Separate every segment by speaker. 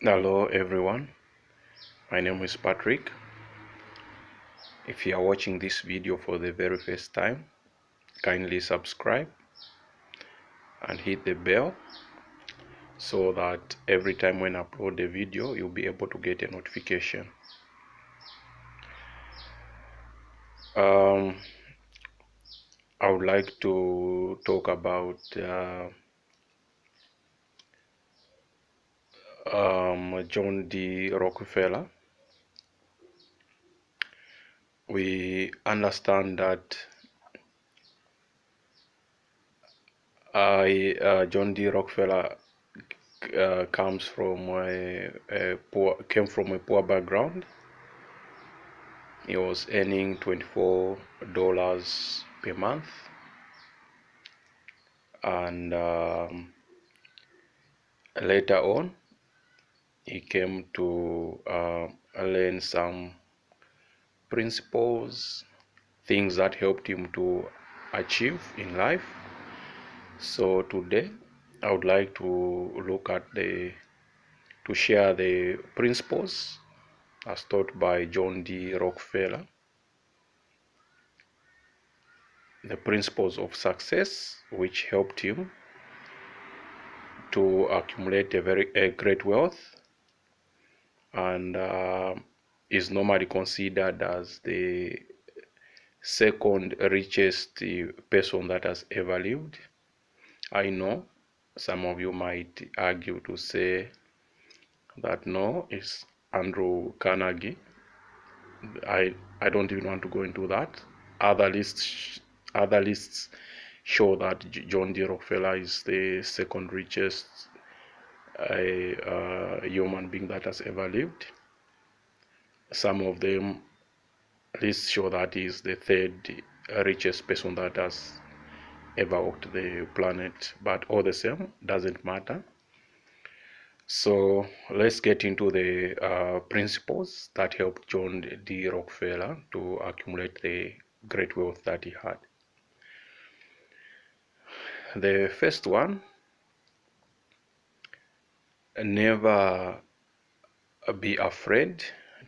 Speaker 1: Hello everyone, my name is Patrick. If you are watching this video for the very first time, kindly subscribe and hit the bell so that every time when I upload a video, you'll be able to get a notification. I would like to talk about John D Rockefeller. We understand that John D Rockefeller comes from came from a poor background. He was earning $24 per month, and later on he came to learn some principles, things that helped him to achieve in life. So today I would like to look at to share the principles as taught by John D Rockefeller, the principles of success which helped him to accumulate a great wealth, and is normally considered as the second richest person that has ever lived. I know some of you might argue to say that no, it's Andrew Carnegie. I don't even want to go into that. Other lists show that John D Rockefeller is the second richest human being that has ever lived. Some of them lists show that he is the third richest person that has ever walked the planet, but all the same, doesn't matter. So let's get into the principles that helped John D Rockefeller to accumulate the great wealth that he had. The first one: never be afraid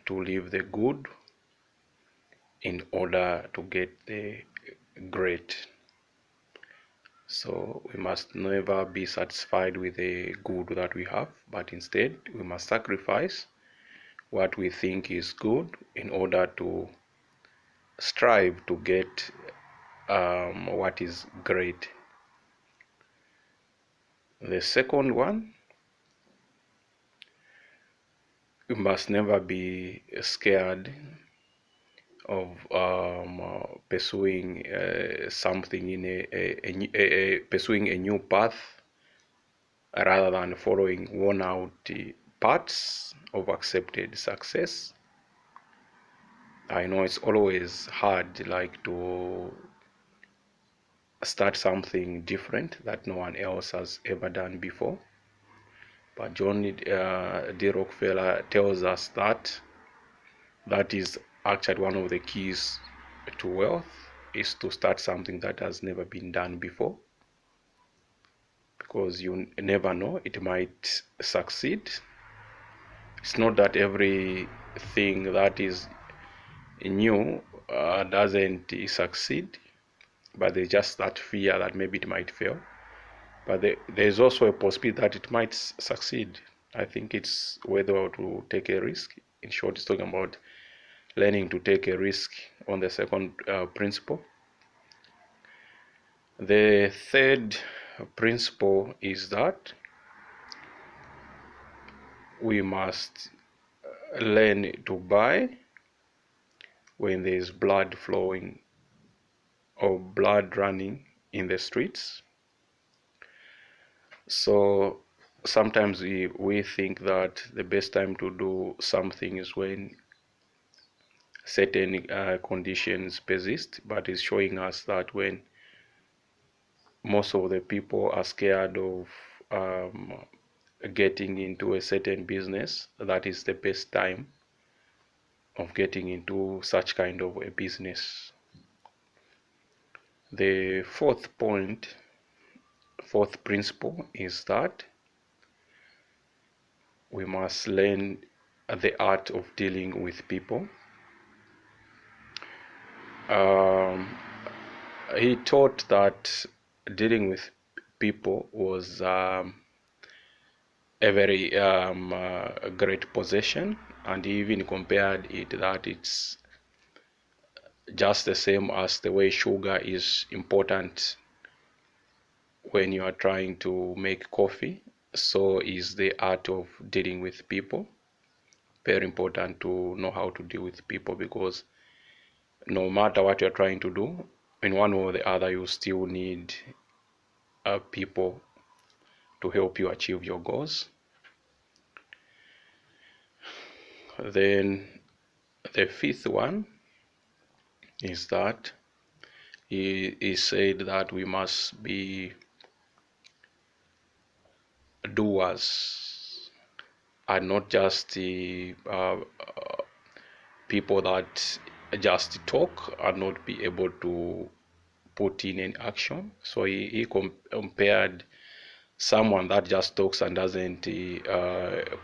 Speaker 1: to leave the good in order to get the great. So we must never be satisfied with the good that we have, but instead we must sacrifice what we think is good in order to strive to get what is great. The second one: we must never be scared of pursuing something in pursuing a new path rather than following worn out paths of accepted success. I know it's always hard, like, to start something different that no one else has ever done before, but John D Rockefeller tells us that that is actually one of the keys to wealth, is to start something that has never been done before, because you never know, it might succeed. It's not that everything that is new doesn't succeed, but there's just that fear that maybe it might fail. But there's also a possibility that it might succeed. I think it's whether to take a risk. In short, it's talking about learning to take a risk on the second principle. The third principle is that we must learn to buy when there is blood flowing or blood running in the streets. So sometimes we think that the best time to do something is when certain conditions persist, but it's showing us that when most of the people are scared of getting into a certain business, that is the best time of getting into such kind of a business. The fourth principle is that we must learn the art of dealing with people. Um, he taught that dealing with people was a very great possession, and he even compared it that it's just the same as the way sugar is important when you are trying to make coffee. So is the art of dealing with people. Very important to know how to deal with people, because no matter what you're trying to do, in one way or the other, you still need people to help you achieve your goals. Then the fifth one is that he said that we must be doers and not just the people that just talk and not be able to put in an action. So he compared someone that just talks and doesn't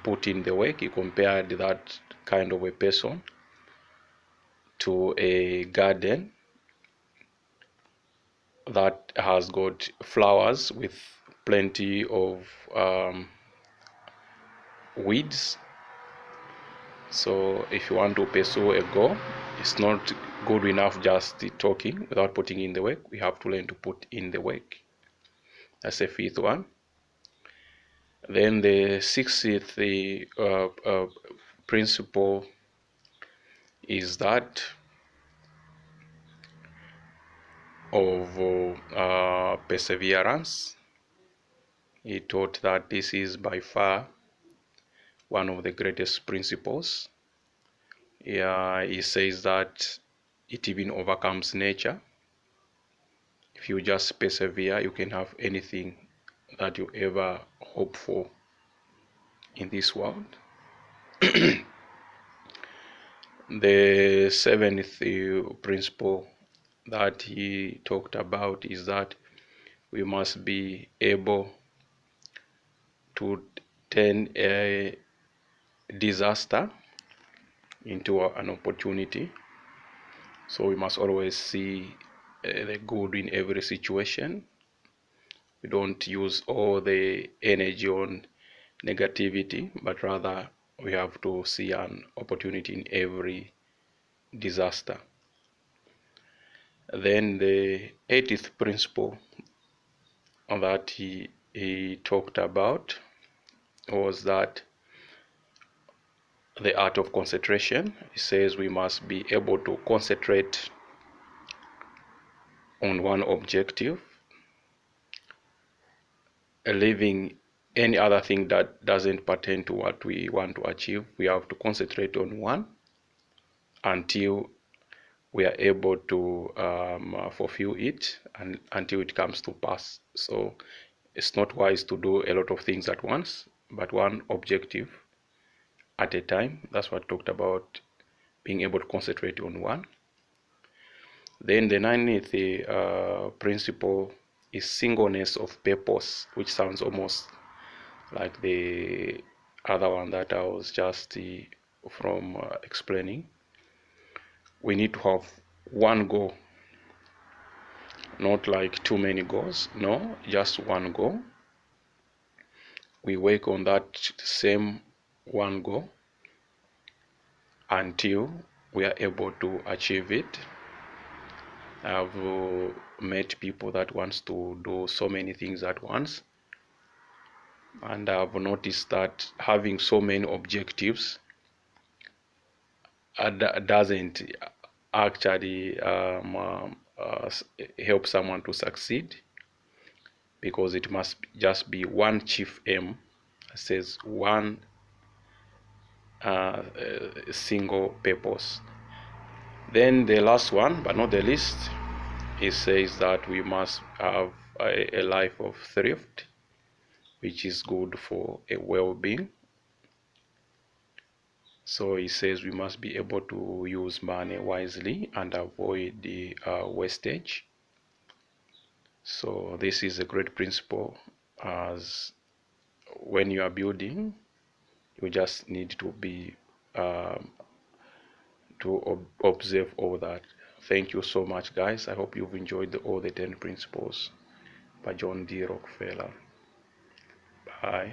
Speaker 1: put in the work. He compared that kind of a person to a garden that has got flowers with plenty of weeds. So if you want to pursue a goal, it's not good enough just talking without putting in the work. We have to learn to put in the work. That's the fifth one. Then the sixth principle is that of perseverance. He taught that this is by far one of the greatest principles. Yeah, he says that it even overcomes nature. If you just persevere, you can have anything that you ever hope for in this world. The seventh principle that he talked about is that we must be able to turn a disaster into an opportunity. So we must always see the good in every situation. We don't use all the energy on negativity, but rather we have to see an opportunity in every disaster. Then the 80th principle that he talked about was that the art of concentration. He says we must be able to concentrate on one objective, leaving any other thing that doesn't pertain to what we want to achieve. We have to concentrate on one until we are able to fulfill it, and until it comes to pass. So it's not wise to do a lot of things at once, but one objective at a time. That's what I talked about, being able to concentrate on one. Then the ninth principle is singleness of purpose, which sounds almost like the other one that I was just explaining. We need to have one goal, not like too many goals. No, just one goal. We work on that same one goal until we are able to achieve it. I've met people that wants to do so many things at once, and I've noticed that having so many objectives doesn't actually help someone to succeed, because it must just be one chief aim. It says one single purpose. Then the last one, but not the least, it says that we must have a life of thrift, which is good for a well-being. So he says we must be able to use money wisely and avoid the wastage. So this is a great principle, as when you are building, You just need to be observe all that. Thank you so much, guys. I hope you've enjoyed all the 10 principles by John D Rockefeller. Bye.